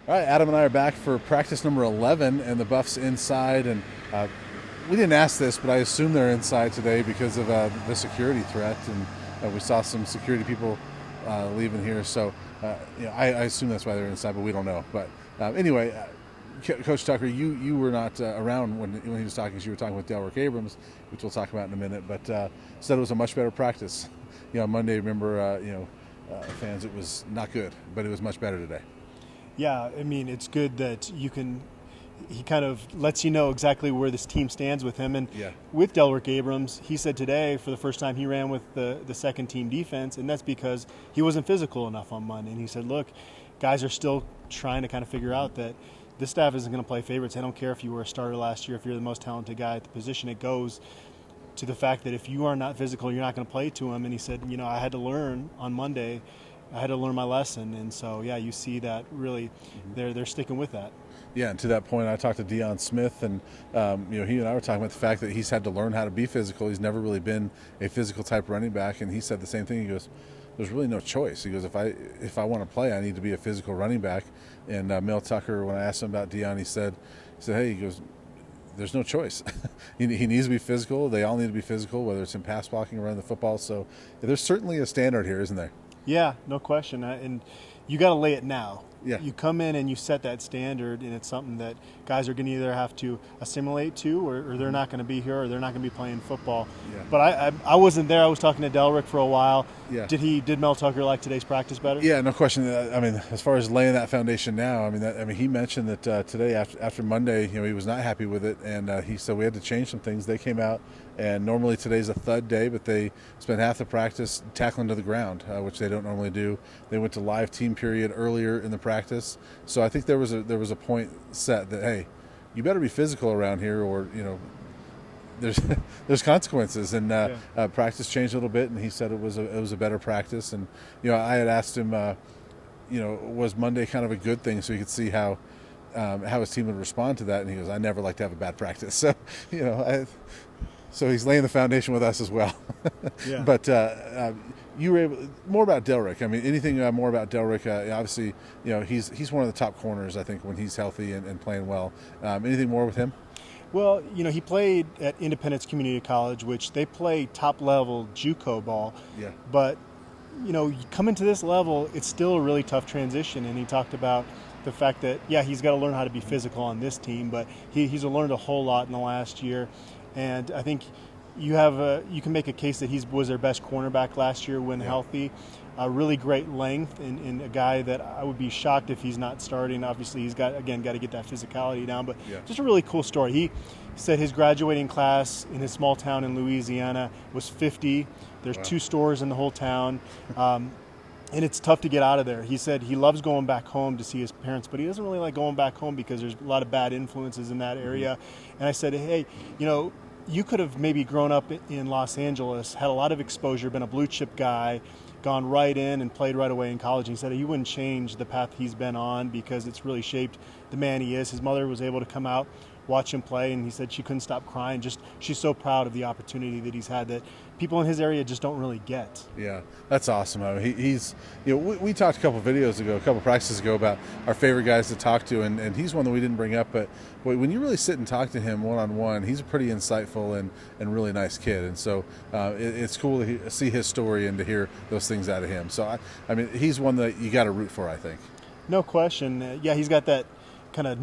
All right, Adam and I are back for practice number 11, and the Buffs inside. And we didn't ask this, but I assume they're inside today because of the security threat, and we saw some security people leaving here. So, I assume that's why they're inside, but we don't know. But anyway, Coach Tucker, you were not around when he was talking. So you were talking with Delor Abrams, which we'll talk about in a minute. But said it was a much better practice. Monday, remember, fans, it was not good, but it was much better today. Yeah, I mean, it's good that he kind of lets you know exactly where this team stands with him. And with Delor Abrams, he said today for the first time he ran with the second team defense, and that's because he wasn't physical enough on Monday. And he said, look, guys are still trying to kind of figure out that this staff isn't going to play favorites. I don't care if you were a starter last year, if you're the most talented guy at the position. It goes to the fact that if you are not physical, you're not going to play to him. And he said, I had to learn on Monday. I had to learn my lesson, and so you see that really they're sticking with that. Yeah, and to that point, I talked to Deion Smith, and he and I were talking about the fact that he's had to learn how to be physical. He's never really been a physical type running back, and he said the same thing. He goes, "There's really no choice." He goes, "If I want to play, I need to be a physical running back." And Mel Tucker, when I asked him about Deion, he said, "Hey," he goes, "There's no choice. he needs to be physical. They all need to be physical, whether it's in pass blocking or running the football." So there's certainly a standard here, isn't there? Yeah, no question. And you got to lay it now. Yeah. You come in and you set that standard, and it's something that guys are going to either have to assimilate to, or they're not going to be here, or they're not going to be playing football. Yeah. But I wasn't there. I was talking to Delrick for a while. Yeah. Did Mel Tucker like today's practice better? Yeah, no question. I mean, as far as laying that foundation now, he mentioned that today after Monday, he was not happy with it, and he said we had to change some things. They came out, and normally today's a thud day, but they spent half the practice tackling to the ground, which they don't normally do. They went to live team period earlier in the practice, so I think there was a point set that, hey, you better be physical around here, or there's consequences. And practice changed a little bit, and he said it was a better practice. And I had asked him, was Monday kind of a good thing, so he could see how his team would respond to that, and he goes, I never like to have a bad practice. So so he's laying the foundation with us as well. Yeah. But you were able more about Delrick. I mean, anything more about Delrick? Obviously, he's one of the top corners, I think, when he's healthy and playing well. Anything more with him? Well, he played at Independence Community College, which they play top-level JUCO ball. Yeah. But, you come into this level, it's still a really tough transition. And he talked about the fact that, he's got to learn how to be physical on this team, but he's learned a whole lot in the last year. And I think you can make a case that he was their best cornerback last year when healthy. Really great length, and a guy that I would be shocked if he's not starting. Obviously, he's got to get that physicality down, but just a really cool story. He said his graduating class in his small town in Louisiana was 50. There's 2 stores in the whole town, and it's tough to get out of there. He said he loves going back home to see his parents, but he doesn't really like going back home because there's a lot of bad influences in that area. And I said, hey, you could have maybe grown up in Los Angeles, had a lot of exposure, been a blue chip guy, gone right in and played right away in college. And he said he wouldn't change the path he's been on because it's really shaped the man he is. His mother was able to come out, watch him play, and he said she couldn't stop crying. She's so proud of the opportunity that he's had that people in his area just don't really get. Yeah, that's awesome. I mean, he's we talked a couple practices ago about our favorite guys to talk to, and he's one that we didn't bring up, but when you really sit and talk to him one-on-one, he's a pretty insightful and really nice kid. And so it's cool to see his story and to hear those things out of him. So I mean, he's one that you got to root for, I think. No question. He's got that kind of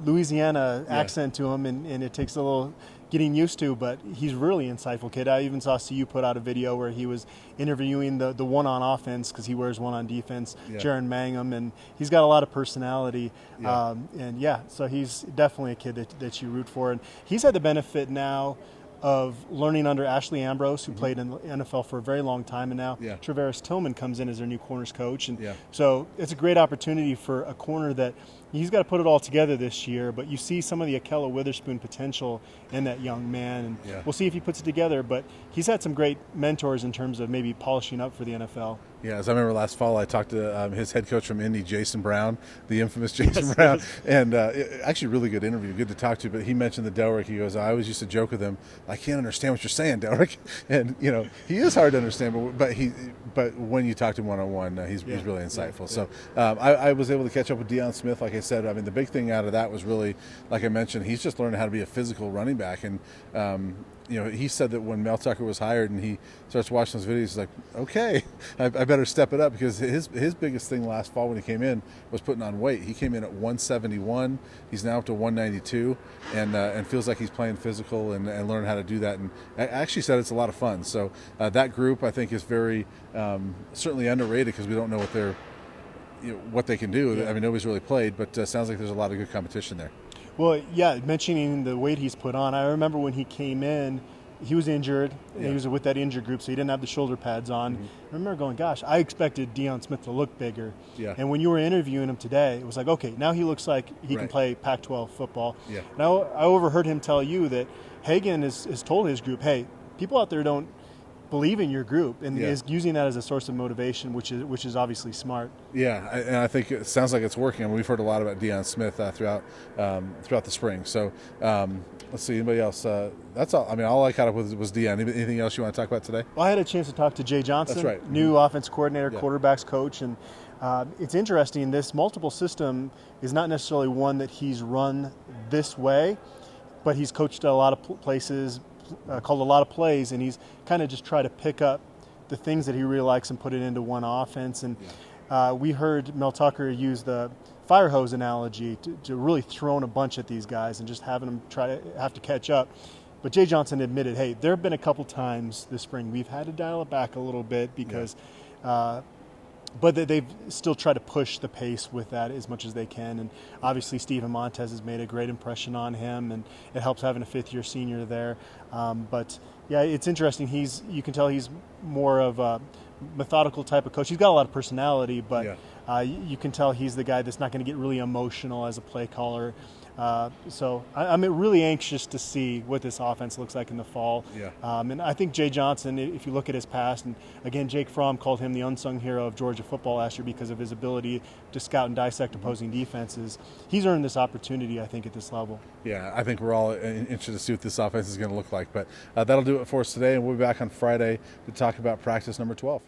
Louisiana accent to him, and it takes a little getting used to, but he's really insightful kid. I even saw CU put out a video where he was interviewing the one on offense, because he wears one on defense, Jaron Mangum, and he's got a lot of personality. So he's definitely a kid that you root for, and he's had the benefit now of learning under Ashley Ambrose, who played in the NFL for a very long time, and now Travaris Tillman comes in as their new corners coach. And so it's a great opportunity for a corner that he's got to put it all together this year, but you see some of the Akella Witherspoon potential in that young man, and we'll see if he puts it together. But he's had some great mentors in terms of maybe polishing up for the NFL. Yeah, as I remember last fall, I talked to his head coach from Indy, Jason Brown, the infamous Jason Brown, and actually really good interview, good to talk to. But he mentioned the Delrick. He goes, I always used to joke with him, I can't understand what you're saying, Delrick. And he is hard to understand, but when you talk to him one-on-one, he's really insightful. So I was able to catch up with Deion Smith. Like I said, I mean, the big thing out of that was really, like I mentioned, he's just learning how to be a physical running back. And he said that when Mel Tucker was hired and he starts watching those videos, he's like, okay, I better step it up, because his biggest thing last fall when he came in was putting on weight. He came in at 171. He's now up to 192, and feels like he's playing physical and learning how to do that. And I actually said it's a lot of fun. So that group, I think, is very certainly underrated, because we don't know what they can do. I mean, nobody's really played, but sounds like there's a lot of good competition there. Well, yeah, mentioning the weight he's put on, I remember when he came in, he was injured, and he was with that injured group, so he didn't have the shoulder pads on. I remember going, gosh, I expected Deion Smith to look bigger. And when you were interviewing him today, it was like, okay, now he looks like he can play Pac-12 football. And I overheard him tell you that Hagan has told his group, hey, people out there don't believe in your group, and is using that as a source of motivation, which is obviously smart. And I think it sounds like it's working. I mean, we've heard a lot about Deion Smith throughout the spring. So let's see, anybody else? That's all. I mean, all I caught up with was Deion. Anything else you want to talk about today? Well, I had a chance to talk to Jay Johnson, that's right, new offense coordinator, quarterbacks coach, and it's interesting. This multiple system is not necessarily one that he's run this way, but he's coached at a lot of places, called a lot of plays, and he's kind of just tried to pick up the things that he really likes and put it into one offense. And we heard Mel Tucker use the fire hose analogy to really throwing a bunch at these guys and just having them have to catch up. But Jay Johnson admitted, hey, there have been a couple times this spring we've had to dial it back a little bit because but they've still tried to push the pace with that as much as they can. And obviously Steven Montez has made a great impression on him, and it helps having a fifth-year senior there. But yeah, it's interesting. You can tell he's more of a methodical type of coach. He's got a lot of personality, but you can tell he's the guy that's not going to get really emotional as a play caller. So I'm really anxious to see what this offense looks like in the fall. And I think Jay Johnson, if you look at his past, and again, Jake Fromm called him the unsung hero of Georgia football last year because of his ability to scout and dissect opposing defenses. He's earned this opportunity, I think, at this level. I think we're all interested to see what this offense is going to look like. But that'll do it for us today, and we'll be back on Friday to talk about practice number 12.